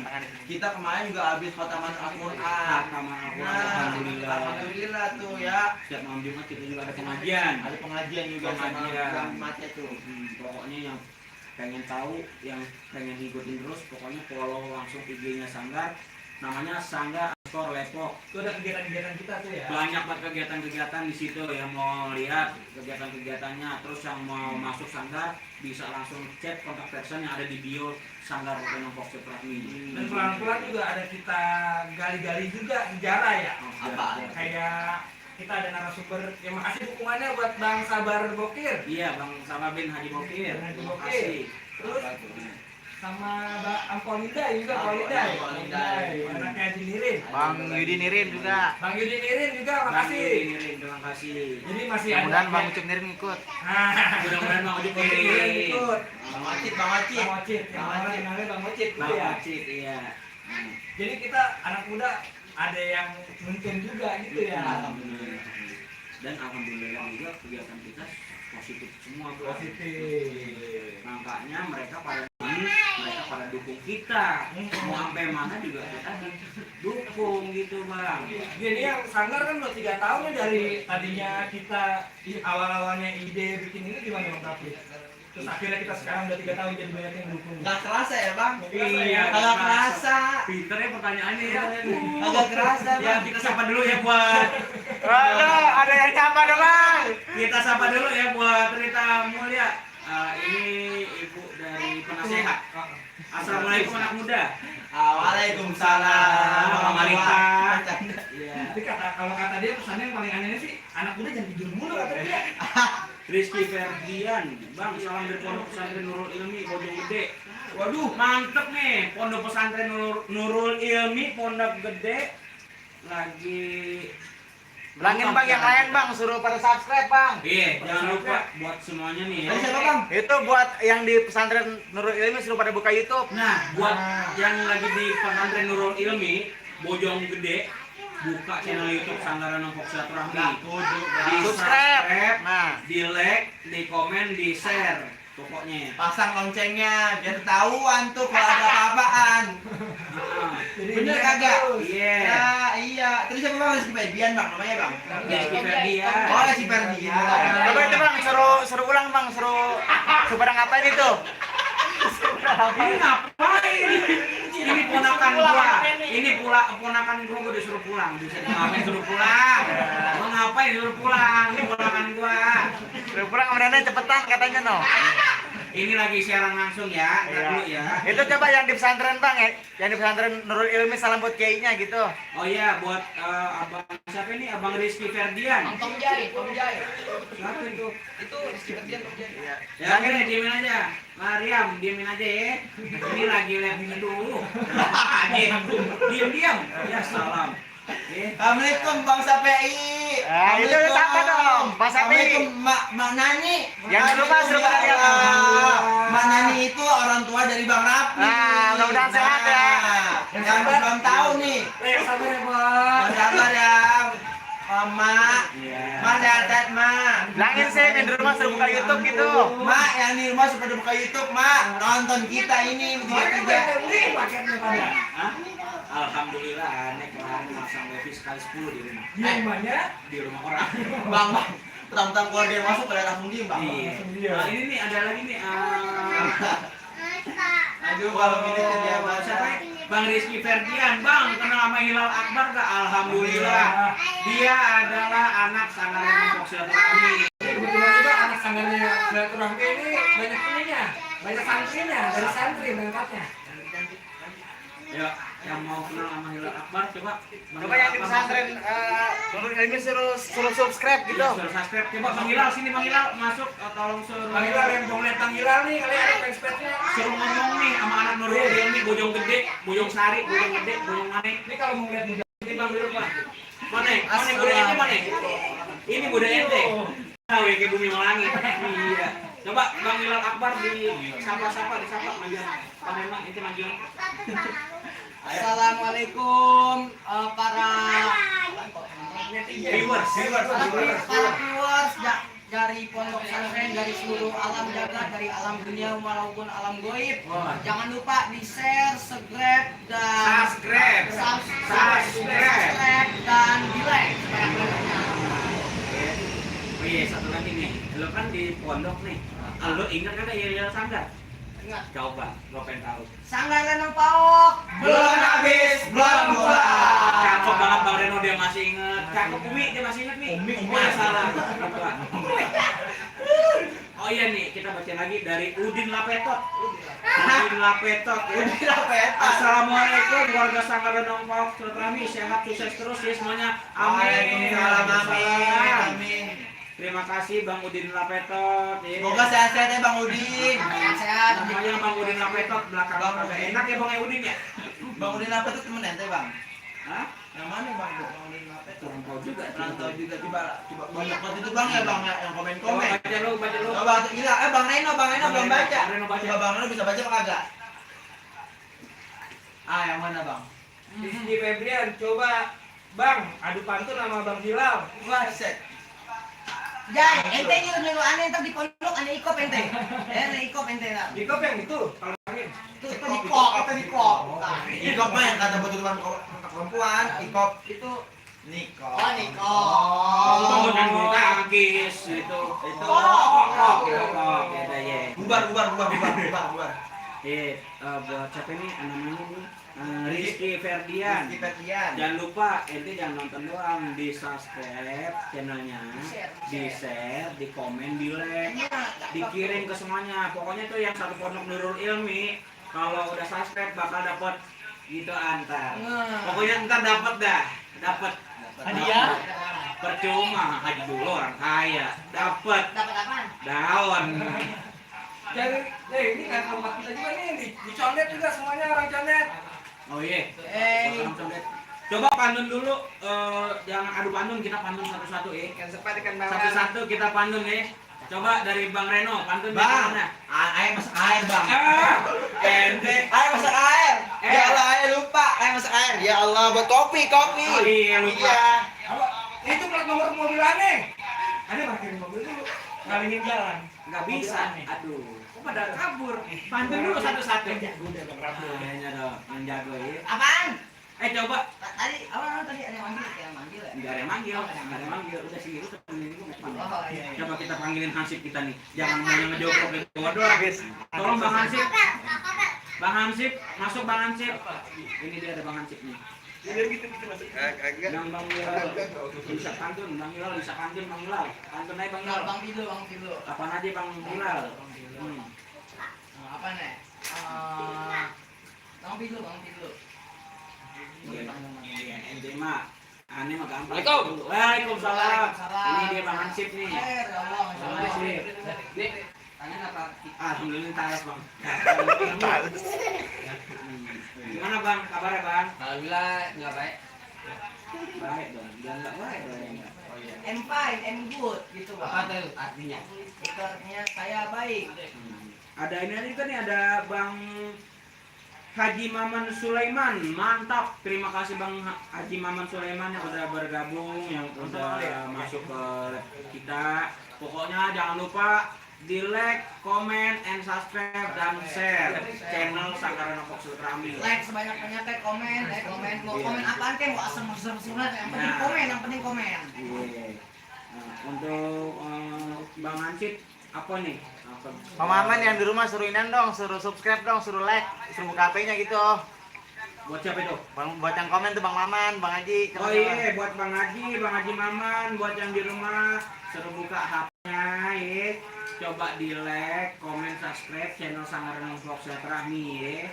kita kemarin juga habis khataman Al-Qur'an. Khataman Al-Qur'an, Nah, alhamdulillah. alhamdulillah tuh ya. Setiap malam Jumat kita juga ada pengajian. Ada pengajian juga Pengajian. sama Mate tuh. Pokoknya yang pengen tahu, yang pengen ikutin terus, pokoknya follow langsung IG-nya Sanggar. Namanya Sanggar _ Lepok. Itu ada kegiatan-kegiatan kita tuh ya. Banyak banget kegiatan-kegiatan di situ yang mau lihat kegiatan-kegiatannya. Terus yang mau masuk Sanggar bisa langsung chat kontak person yang ada di bio Sanggar Rukun Pokset Rahmi. Dan pelan-pelan juga ada kita gali-gali juga sejarah ya. Apa? Kayak kita ada narasumber yang makasih dukungannya buat Bang Sabar Bokir Iya, Bang Sama bin Haji Bokir. Haji Terima Bokir. kasih. Terus sama Bang Ampolindai juga, Polindai, anaknya Haji Nirin. Bang Yudi Nirin juga. Bang Yudi Nirin juga, Bang makasih. Yudi, terima kasih. Jadi masih ada. Mudah-mudahan Bang Ucup Nirin ikut. Nah, Mudah-mudahan Bang Ucup Bang Nirin Nirin. ikut. Bang Ocit, Bang Ocit. Bang Ocit, yang Bang orang Ocit. kenalnya Bang Ocit Bang gitu ya. Ocit, iya. Jadi kita anak muda ada yang mungkin juga gitu ya. Alhamdulillah. Dan alhamdulillah juga kegiatan kita positif semua, Bro. Positif. Makanya mereka pada dukung kita. Mau sampai mana juga kita dukung gitu, Bang. Jadi yang Sanggar kan udah 3 tahun ya dari tadinya kita awal-awalnya ide bikin ini gimana Bang Kapi? Terus akhirnya kita sekarang udah 3 tahun jadi banyak yang dukung. Nggak kerasa ya Bang? Iya, Agak kerasa. Pinter ya pertanyaannya ya. Agak kerasa Ya, Bang. kita sapa dulu ya buat Ada yang nyapa dong Bang. kita sapa dulu ya buat Rita Mulia. Ini ibu dari penasehat. Assalamualaikum anak muda. Waalaikumsalam. Mama Rita. Iya. Tapi kalau kata dia pesannya yang paling anehnya sih anak muda jangan tidur mulu kata dia. Rizky Ferdian, Bang, salam dari Pondok Pesantren Nurul Ilmi Bojonggede. Waduh, Mantep nih, Pondok Pesantren Nurul Ilmi Pondok Gede lagi Bilangin Bang yang lain Bang, suruh pada subscribe Bang. Iya, jangan lupa buat semuanya nih ya. tadi siapa Bang? Itu buat yang di pesantren Nurul Ilmi suruh pada buka YouTube. Nah, buat yang lagi di pesantren Nurul Ilmi Bojonggede, buka channel YouTube Sanggar Pokset Silaturahmi. Di Subscribe. Nah, di like, di komen, di share. Pokoknya. Pasang loncengnya biar ketahuan tuh kalau ada apa-apaan. Jadi Bener dia kagak? terus. Iya. Ya, iya. Terus siapa Bang? Rizky Ferdian Bang namanya Bang. Rizky Ferdian. Oh, Rizky Ferdian. coba itu Bang suruh ulang Bang, suruh pada ngapain itu? Ini ngapain? Ini ponakan gua. Ini pula ponakan gua disuruh pulang. Bisa ngapain suruh pulang? Mau ngapain suruh pulang? Ini ponakan gua. Suruh pulang kemudian cepetan katanya no. Ini lagi siaran langsung ya. Ntar dulu ya. Itu coba yang di pesantren Bang ya, yang di pesantren Nurul Ilmi salam buat kiainya gitu. Oh iya, buat abang siapa ini? Abang Rizky Ferdian. Tom Jai. Siapa itu? Itu Rizky Ferdian Tom Jai. Iya. Ya oke, diemin aja. Mariam, diemin aja ya. Ini lagi live dulu. Diam. Ya salam. Assalamualaikum Bang Sapi. Itu siapa dong? Bang Sapi. Assalamualaikum Mak Nani. Yang lupa suruh pada lihat. Mak Nani itu orang tua dari Bang Rafi. Nah, mudah-mudahan sehat ya. Yang belum tahu nih. Yang sabar ya Bang. Yang sabar ya. Mama. Mas sehat Ma. Bilangin sih yang di rumah suruh buka YouTube gitu. Mak yang di rumah sudah buka YouTube Mak. Nonton kita ini Paketnya tiga. paketnya pada. Hah? Alhamdulillah, aneh kemarin masang wifi sekali 10 di rumah. Di rumahnya Di rumah orang. Bang. Petang-petang keluarga yang masuk pada langsung diem Bang. Iya. Nah, ini nih ada lagi nih. Aduh kalau ini tuh dia Siapa? bahasa. Bang Rizky Ferdian, Bang, kenal sama Hilal Akbar gak? Alhamdulillah. Dia adalah anak Sanggar Pokset Silaturahmi. kebetulan juga anak sangganya silaturahmi ini banyak ininya, banyak santrinya dari santri berangkatnya. Ya, yang mau kenal sama Hilal Akbar coba. Coba yang di pesantren Nurul Ilmi suruh subscribe gitu. Iya, suruh subscribe. Coba Bang Hilal sini, Bang Hilal masuk. Tolong suruh. Bang Hilal yang mau lihat Bang Hilal nih, kalian ada fanspage-nya. Suruh ngomong nih sama anak Nurul Ilmi Bojonggede. Buyung Sari, Buyung Gede, Buyung Mane. Ini kalau mau lihat muda Ini Bang dulu Pak. Mana? Mana budaya ente mana? Ini budaya ente. Tahu ya ke bumi melangit. Iya. Coba Bang Hilal Akbar di sapa-sapa disapa maju. Memang itu maju. Assalamualaikum para Viewers. para viewers dari pondok pesantren, dari seluruh alam jagat, dari alam dunia maupun alam goib. Jangan lupa di share, subscribe dan Subscribe dan di like sebanyak-banyaknya. Oh iya, satu lagi nih. Lo kan di pondok nih. Lo ingat kan ya Sanggar? Ingat. Coba, lo pengen tahu. Sanggar Lenong Paok Belum habis, belum pulang. Cakep banget Bang Reno, dia masih inget. Cakep Umi, dia masih inget Umi. Oh salah. Oh iya nih, kita baca lagi dari Udin Lapetot. Udin Lapetot. Udin Lapetot. Assalamualaikum warga Sanggar Lenong Paok, silaturahmi, sehat sukses terus ya semuanya. Amin. Amin. Terima kasih Bang Udin Lapetot. Semoga sehat-sehat ya Bang Udin. Sehat. Namanya Bang Udin Lapetot, belakang Bang agak Udin. enak ya Bang Udin ya? Bang Udin apa tuh temen ente Bang? Hah? Yang mana Bang? Bang Udin apa tuh? Kurang tahu juga. Kurang tahu juga. Coba banyak banget itu Bang ya Bang ya, yang Coba komen-komen. baca lu. Coba gila, Bang Reno belum baca. Bang Reno baca. Coba Bang Reno bisa baca apa kagak? Yang mana Bang? di Febrian, coba Bang, adu pantun sama Bang Hilal. Wah, set. Jai, ente ngirim aneh ntar di pondok aneh ikop ente. Ikop ente lah. Ikop yang itu, kalau angin. Itu di kok. Ikop mah yang kata betul-betul perempuan, ikop itu Niko. Oh, Niko. Bangun dan bulu tangkis itu. Kok. Ya ya. Bubar. Buat siapa nih namanya nih? Rizky Ferdian. Rizky Ferdian. Jangan lupa ente jangan nonton doang, di subscribe channelnya, di share, di komen, di like, dikirim ke semuanya. Pokoknya tuh yang satu pondok Nurul Ilmi kalau udah subscribe bakal dapat gitu antar. Pokoknya ntar dapat Hadiah? Percuma haji dulu orang kaya dapat apaan? daun. Jadi, ini kan tempat kita juga nih, di Condet juga semuanya orang Condet. Oh iya. Coba pantun dulu, jangan adu pantun, kita pantun satu-satu ya. Ikan sepat, ikan bawal. Satu-satu kita pantun ya. Coba dari Bang Reno, pantun dari Bang, mana? air masak air Bang. Ente. Air masak air. Ya Allah, air lupa. Air masak air. Ya Allah, buat kopi. Oh iya lupa. Iya. Itu plat nomor mobil aneh. Aneh parkirin mobil dulu, ngalingin jalan. Nggak bisa. Aduh, kok pada kabur? Pantun dulu satu-satu. Kayaknya dong, yang jago ya. Apaan? Coba. Tadi ada yang manggil ya? Nggak ada yang manggil. Udah segitu temenin dulu. Oh iya. Coba kita panggilin Hansip kita nih. Jangan hanya ngejogrok di bawah doang. Tolong Bang Hansip. Bang Hansip, masuk Bang Hansip. Ini dia ada Bang Hansip nih. Yang Bang Hilal bisa pantun, Bang Hilal bisa pantun, Bang Hilal. Pantun aja Bang Hilal. Bang Pido. Apaan aja Bang Hilal? Apa nih? Bang Pido. Ente mah aneh mah gampang. Assalamualaikum. Waalaikumsalam. Ini dia Bang Hansip nih. Bang Hansip. Nih, tanya apa? Alhamdulillah talas Bang. Gimana Bang? Kabarnya Bang? Alhamdulillah nggak baik. Baik dong. Jangan nggak baik dong. I'm fine, I'm good gitu Bang. Apa tuh artinya? Itu artinya saya baik. Ada ini juga nih, ada Bang Haji Maman Sulaiman, mantap. Terima kasih Bang Haji Maman Sulaiman yang udah bergabung, yang udah masuk ke live kita. Pokoknya jangan lupa di like, comment, and subscribe dan share channel Sanggar Lenong Paok Silaturahmi. Like sebanyak-banyaknya, komen. Mau komen apaan kek, mau asem-asem surat, yang penting komen. Iya. Nah, untuk Bang Hansip apa nih? Bang Maman yang di rumah suruh inan dong, suruh subscribe dong, suruh like, suruh buka HP-nya gitu. Buat siapa itu? Buat yang komen tuh Bang Maman, Bang Haji. Oh iya, buat Bang Haji Maman, buat yang di rumah suruh buka HP-nya ya. Coba di like, komen, subscribe channel Sanggar Lenong Paok Silaturahmi ya.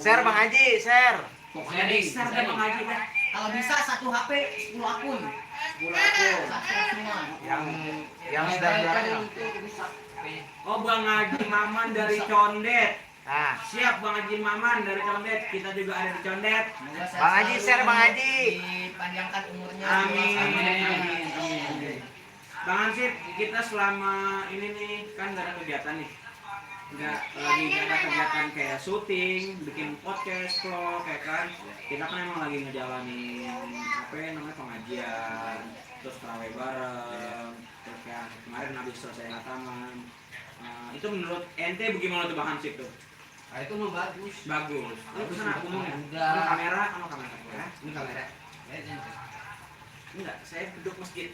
Share Bang Haji, share. Pokoknya di share deh Bang Haji dah. Kalau bisa satu HP 10 akun. 10 akun. Subscribe semua. Yang sedang Oh Bang Haji Maman dari Condet. Nah, Siap Bang Haji Maman dari Condet, kita juga ada di Condet. Semoga sehat Bang Haji, selalu, share Bang Haji. dipanjangkan umurnya. Amin. Amin. Bang Hansip, kita selama ini nih kan gak ada kegiatan nih. Nggak ada kegiatan kayak syuting, bikin podcast, vlog, kayak kan. Kita kan emang lagi ngejalanin apa ya namanya pengajian, terus terawih bareng, terus kayak kemarin habis selesai khataman. Itu menurut ente bagaimana tuh Bang Hansip tuh? Nah, itu mah bagus. Bagus. Lu kesana ngomongnya. Udah. Sama kamera, sama kamera. Ya? Ini kamera. Ya, ini. Enggak, saya duduk masjid.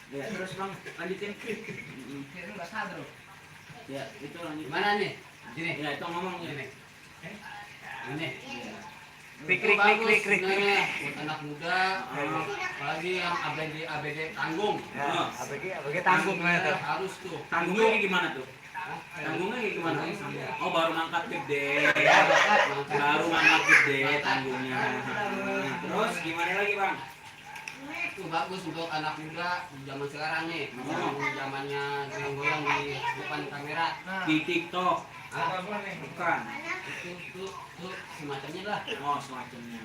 Ya, terus Bang, lanjutin. Kira enggak sadar. Ya, itu lanjut. Gimana nih? Sini. Ya, itu ngomongnya nih. Ini. Klik, Itu klik, bagus klik, klik, sebenarnya buat anak muda, apalagi yang ABG tanggung. Ya, ABG tanggung mana tuh? Harus tuh. Tanggungnya kayak gimana tuh? Tanggungnya kayak gimana? Oh, baru ngangkat gede. Ya, bakat, Baru ngangkat gede tanggungnya. Terus gimana lagi, Bang? itu bagus untuk anak muda di zaman sekarang nih. Yang zamannya goyang-goyang di depan kamera. Di TikTok. Ah, Bukan. itu semacamnya lah. Oh, semacamnya.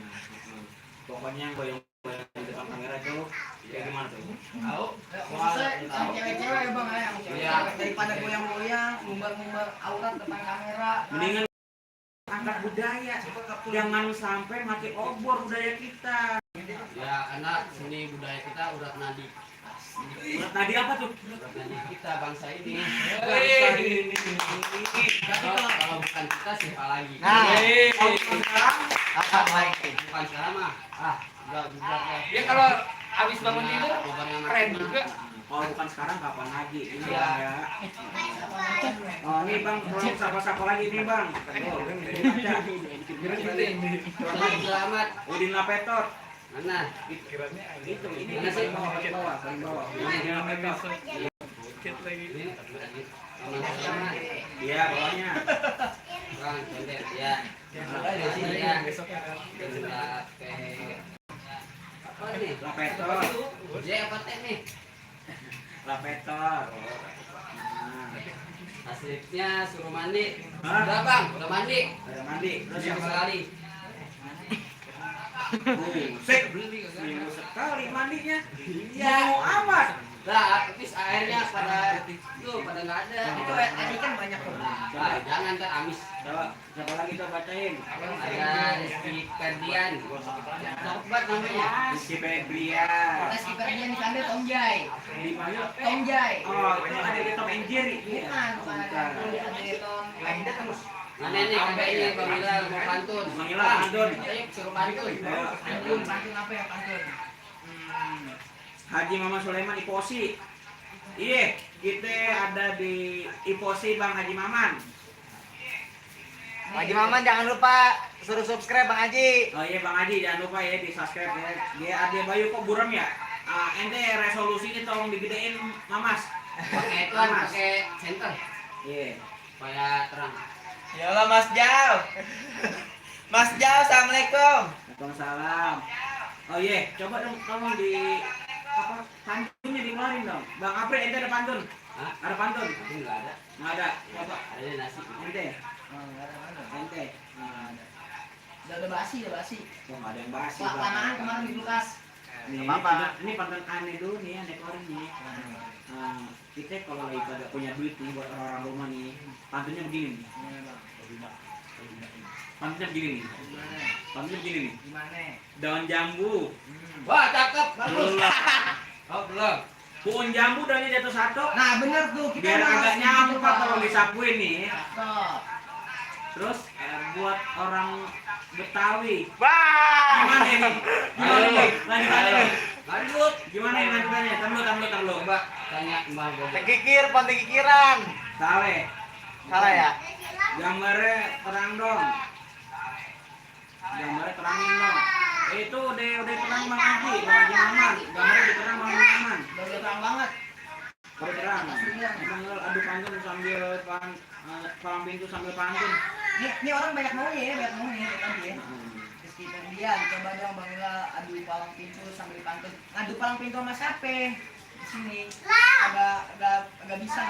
Pokoknya yang goyang-goyang di depan kamera itu kayak gimana tuh? Tahu? Khususnya yang cewek-cewek ya bang ya, yang Iya. cewek daripada goyang-goyang, ngumbar-ngumbar aurat depan kamera. Mendingan angkat budaya. Jangan sampai mati obor budaya kita. Ya, karena seni budaya kita udah nadi. Tadi apa tuh? Udah nadi kita bangsa ini. Bangsa ini. Kalau bukan kita siapa lagi? Nah. Kalau sekarang Apa lagi? Bukan saya mah. Ah, udah ya. Ya kalau habis bangun tidur Bukan yang keren mati, juga. kalau bukan sekarang kapan lagi? Ini Iya. Bang ya. Oh, ini Bang, belum sapa-sapa lagi nih Bang. Selamat. Udin Lapetot. Mana? Itu, ini Mana sih? paling bawah, paling bawah. Udin Lapetot. Ini selamat. Iya, bawahnya. Bang, condet ya. Ya. Apa nih? Lapetot. Ya, apa teh nih? Lapetot. Nah, Hasilnya suruh mandi. Hah? Udah bang, udah mandi. ada mandi. Terus Siapa yang kali? Buset, seminggu sekali mandinya. Mau amat. Lah, habis airnya pada pada nggak ada. Itu tadi kan banyak tuh. Ah, jangan ntar amis. Coba, siapa lagi tuh bacain? Ada Rizky Ferdian. Cakep banget namanya. Rizky Febrian. Kita skipernya di sana Tom Jai. Di mana? Tom Jai. Oh, itu ada di Tom and Jerry. Bukan, bukan ada di Tom. Mana nih kakaknya Bang Hilal mau pantun? Bang Hilal, pantun. Ayo suruh pantun. Pantun, pantun apa ya pantun? Haji Mama Sulaiman Iposi. Iya, kita ada di Iposi Bang Haji Maman. Bang Haji Maman jangan lupa suruh subscribe Bang Haji. Oh iya Bang Haji, jangan lupa ya di subscribe ya. Dia Ade Bayu kok buram ya? Ente resolusinya tolong digedein Mamas. Pakai itu kan pakai center Iya. supaya terang. Ya Allah Mas Jal. Mas Jal, assalamualaikum. Waalaikumsalam. Oh iya, coba dong tolong di apa pantunnya dikeluarin dong. Bang April ente ada pantun? Hah? Ada pantun? Ini nggak ada. Nggak ada. Coba Ada nasi. ente. Enggak ada mana. Ente. Nggak ada. Udah ada basi, udah basi. Oh, nggak ada yang basi. Bang. Kelamaan kemarin di kulkas. Nih, Nggak apa-apa. ini pantun aneh dulu nih, aneh keluarin nih. Kita kalau lagi pada punya duit nih buat orang-orang rumah nih, pantunnya begini nih. Pantunnya begini nih. Pantunnya begini nih. Gimana? Daun jambu. Wah, cakep. Bagus. Belum lah. Oh, belum. Pohon jambu daunnya jatuh satu. Nah bener tuh kita Biar harus agak gitu, nyamuk Bang. kalau disapuin nih. Cakep. Terus buat orang Betawi. Wah. Gimana nih? Gimana nih? Lanjutannya nih. Lanjut. Gimana nih lanjutannya? Taruh. Coba tanya Mbak Bobo. Tekikir, pon tekikiran. Saleh. Salah ya? Gambarnya terang dong. Gambarnya terangin dong. Itu udah terang Bang Haji Maman. Gambarnya diterang Bang Haji Maman. Udah terang banget. Udah terang. Emang adu pantun sambil palang pintu sambil pantun. Ini orang banyak maunya ya tadi ya. Rizky Ferdian, coba dong Bang Ila adu palang pintu sambil pantun. Ngadu palang pintu sama siapa? Di sini. Agak bisa.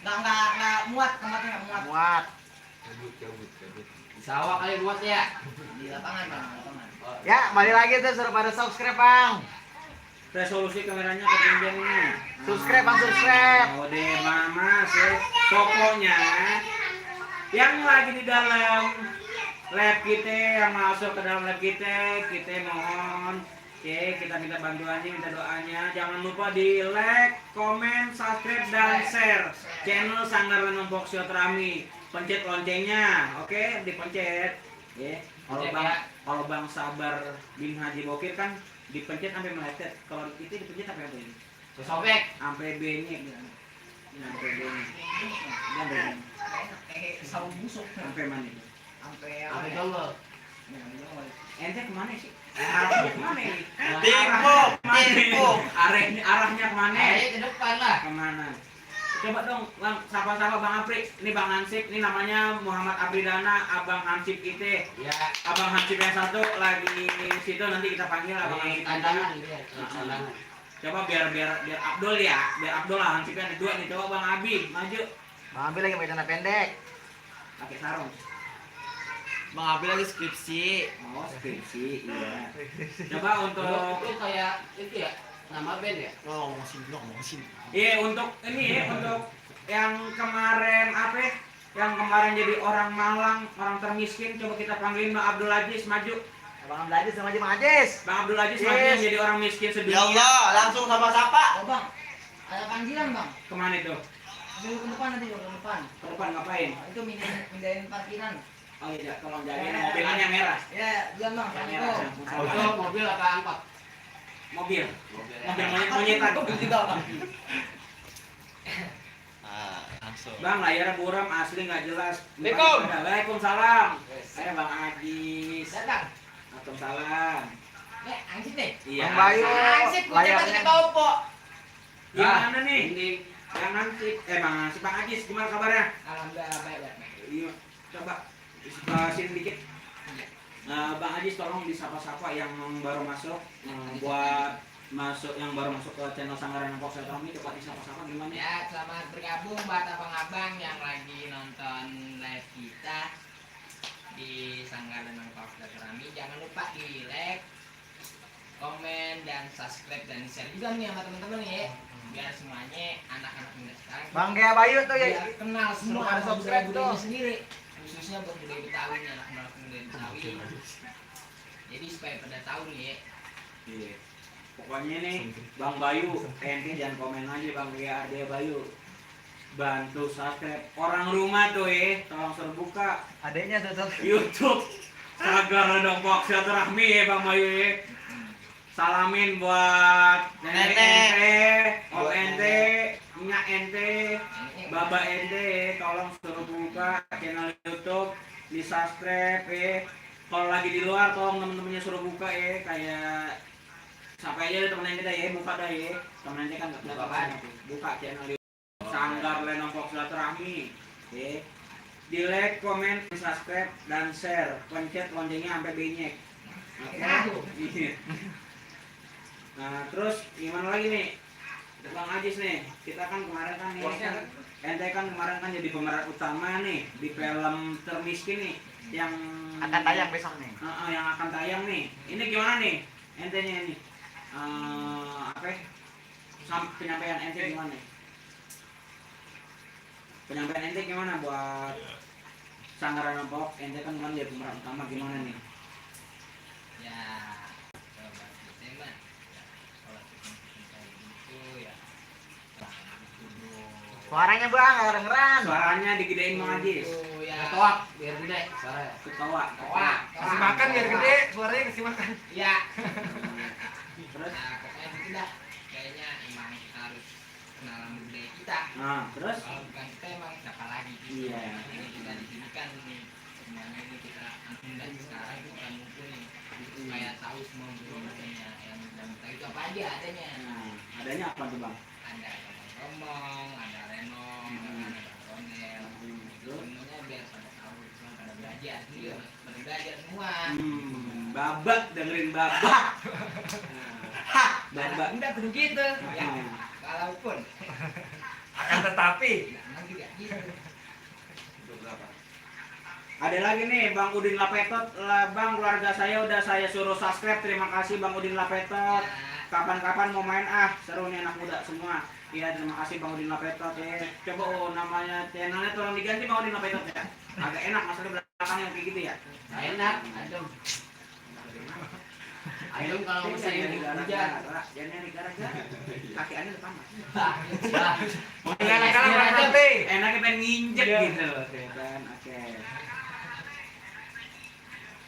Nggak muat, tempatnya nggak muat. Muat. Di sawah kali buat ya. Di lapangan bang, lapangan. Ya, balik lagi tuh suruh pada subscribe bang. Resolusi kameranya ketinggian ini. Subscribe bang, subscribe. Oh deh mama sih. Pokoknya yang lagi di dalam lab kita, yang masuk ke dalam lab kita mohon kita minta bantuannya, minta doanya. Jangan lupa di like, komen, subscribe, dan share channel Sanggar Lenong Boksioterapi. Pencet loncengnya, oke, dipencet. Kalau Bang Sabar bin Haji Bokir kan dipencet sampai meletet. Kalau itu dipencet sampai apa ini? Sobek. Sampai B-nya. Sampai B-nya. Dan Saung busuk. sampai mana itu? Sampai Apa apa ya? dulu? Ente kemana sih? Arahnya kemana ini? Tipu. Arahnya kemana? Ayo ke depan lah. Kemana? Coba dong, Bang, sapa-sapa Bang Apri. Ini Bang Hansip, ini namanya Muhammad Abridana, Abang Hansip kita. Ya. Abang Hansip yang satu lagi situ, nanti kita panggil Abang Hansip yang Tandangan satu. gitu ya. Tandangan. Coba biar Abdul ya, biar Abdul lah, Hansipnya ada dua nih. Coba Bang Abi, maju. Bang Abi lagi pakai celana pendek. Pakai sarung. Bang Abi lagi skripsi. Oh, skripsi, iya. Coba untuk Itu kayak itu ya. Nama band ya? Oh, ngomong sini. iya untuk ini ya, untuk yang kemarin apa ya? Yang kemarin jadi orang Malang, orang termiskin, coba kita panggilin Bang Abdul Aziz, maju. Bang Abdul sama Bang Aziz. Bang Abdul Aziz maju yang jadi orang miskin sedunia. Ya Allah, langsung sapa-sapa. Oh bang, ada panggilan bang. Kemana itu? Dulu ke depan nanti, dulu ke depan. Ke depan ngapain? Nah, itu mindahin parkiran. Oh iya, tolong jagain mobilnya yang merah. Ya, jangan bang. Yang merah. Assalamualaikum. Mobil, mobil apa angkot? Mobil. Mobil. Mobil monyet-monyetan. Mobil juga bang. Langsung. Bang, layarnya buram asli nggak jelas. Assalamualaikum. Waalaikumsalam. Saya Bang Ajis. Datang. Waalaikumsalam. Ansip deh. Iya. Bang Bayu. Ansip, gue layarnya. ke topo. Gimana nih? Ini Yang nanti, Bang, si Bang Ajis, gimana kabarnya? Alhamdulillah baik. Iya, coba sini dikit. Bang Ajis tolong disapa-sapa yang baru masuk, buat masuk yang baru masuk ke channel Sanggar Lenong Boksioterapi, coba disapa-sapa gimana? Ya, selamat bergabung buat abang-abang yang lagi nonton live kita di Sanggar Lenong Boksioterapi. Jangan lupa di like, komen, dan subscribe dan share juga nih sama teman-teman ya. Biar semuanya anak-anak muda sekarang Bang Gea Bayu tuh ya. biar kenal semua pada sama subscribe budaya-budayanya tuh. sendiri, khususnya buat budaya Betawi nih, anak-anak muda Betawi. Jadi supaya pada tahu nih ya. Iya. Pokoknya nih, Bang Bayu, ente jangan komen aja Bang Gea Bayu. Bantu subscribe. Orang rumah tuh tolong suruh buka Adeknya tuh. YouTube Sanggar Lenong Boksioterapi ya Bang Bayu ya. Salamin buat nenek ente, om ente, nyak ente, baba ente, tolong suruh buka channel YouTube, di subscribe ya. Kalau lagi di luar tolong temen-temennya suruh buka ya, kayak siapa aja deh temen kita ya, buka dah ya. Temen ente kan nggak buka apa, buka channel YouTube Sanggar Lenong Boksioterapi ya. Di like, komen, subscribe, dan share, pencet loncengnya sampai benyek. Oke. Nah, terus gimana lagi nih? Bang Ajis nih, kita kan kemarin kan nih, ente kan kemarin kan jadi pemeran utama nih di film Termiskin nih, yang Akan tayang besok nih. yang akan tayang nih. Ini gimana nih? Entenya ini, apa? Penyampaian ente gimana? Penyampaian ente gimana buat Sanggar Lenong Boks? Ente kan kemarin jadi pemeran utama, gimana nih? Ya, kalau bahas kita mah, kalau kita kayak gitu ya, Suaranya Bang, nggak kedengeran. Suaranya digedein Bang Ajis. Itu ya. Ketoak biar gede suara. Ketawa. Ketawa. Kasih makan biar gede, suaranya kasih makan. Ya. Terus? Nah, pokoknya gitu dah. Kayaknya emang kita harus kenalan budaya kita. Nah, terus? Kalau bukan kita emang siapa lagi? Iya. Ini kita di sini kan nih semuanya ini kita ampun dari sekarang kita ngumpul nih supaya tahu semua budaya yang dan itu apa aja adanya. Nah, adanya apa tuh Bang? Ada romong, ada renong, ada ronel. Semuanya biar pada tahu semua pada belajar juga, pada belajar semua. Babak dengerin babak. Babak enggak kudu gitu. Ya, Nah. walaupun Akan tetapi. nah, emang juga gitu. Ada lagi nih Bang Udin Lapetot, Bang keluarga saya udah saya suruh subscribe. Terima kasih Bang Udin Lapetot. Kapan-kapan mau main seru nih anak muda semua. Iya terima kasih Bang Udin Lapetot ya. Coba namanya channelnya tolong diganti Bang Udin Lapetot ya. Agak enak maksudnya belakangnya kayak gitu ya. Enak, aduh. Ayo kalau misalnya hujan. Jangan gara-gara. Kaki Anda depan Mas. Kadang-kadang berarti. Enaknya pengen nginjek gitu loh kan. Oke.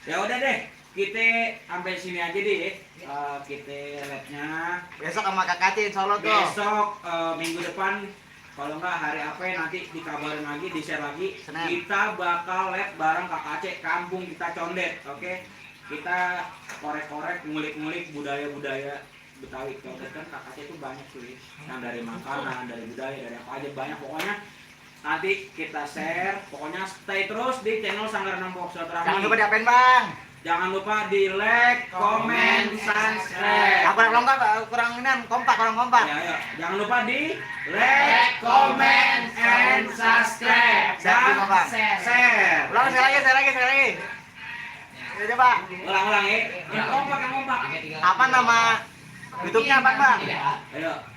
Ya udah deh, kita sampai sini aja deh. Kita labnya Besok sama Kak Kaci insya Allah tuh. besok minggu depan kalau enggak hari apa nanti dikabarin lagi, di-share lagi. Senin. Kita bakal lab bareng Kak Aceh, kampung kita condet, oke? Kita korek-korek, ngulik-ngulik budaya-budaya Betawi. Condet kan Kak Aceh itu banyak sih, yang dari makanan, dari budaya, dari apa aja banyak pokoknya. Nanti kita share, pokoknya stay terus di channel Sanggar Nempok Silaturahmi. Jangan lupa diapain bang? Jangan lupa di like, comment, subscribe. Aku kurang kompak, kurang kompak. Ya, ayo. Jangan lupa di like, comment, and subscribe. Dan share. Ulang sekali lagi. Ya coba. Ulang-ulang ya. Yang kompak, yang kompak. Apa nama YouTube-nya apa bang? Ayo.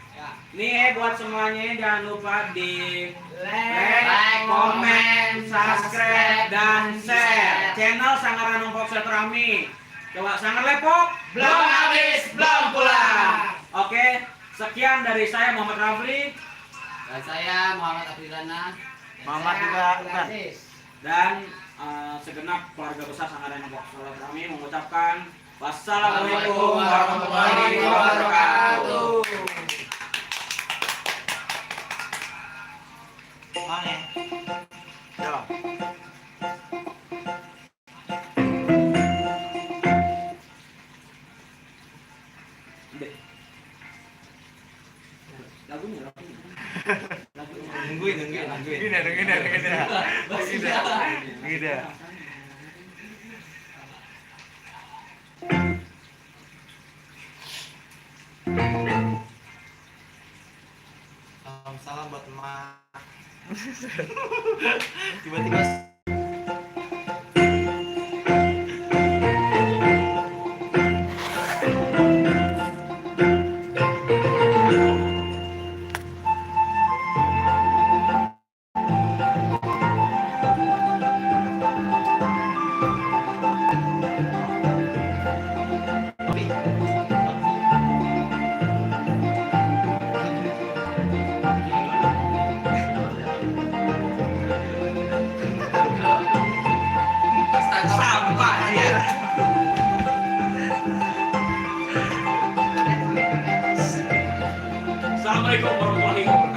Nih buat semuanya jangan lupa di like, comment, subscribe, dan share channel Sanggar Nempok Silaturahmi. Coba Sanggar Lepok Belum habis, belum pulang. Oke, sekian dari saya Muhammad Rafli Dan saya Muhammad Afrizana. Muhammad juga bukan. dan segenap keluarga besar Sanggar Nempok Silaturahmi mengucapkan wassalamualaikum warahmatullahi wabarakatuh. Yo. Lagunya. Nungguin. Gitu. Salam buat emak. Tiba-tiba Sampah ya. Assalamualaikum warahmatullahi wabarakatuh.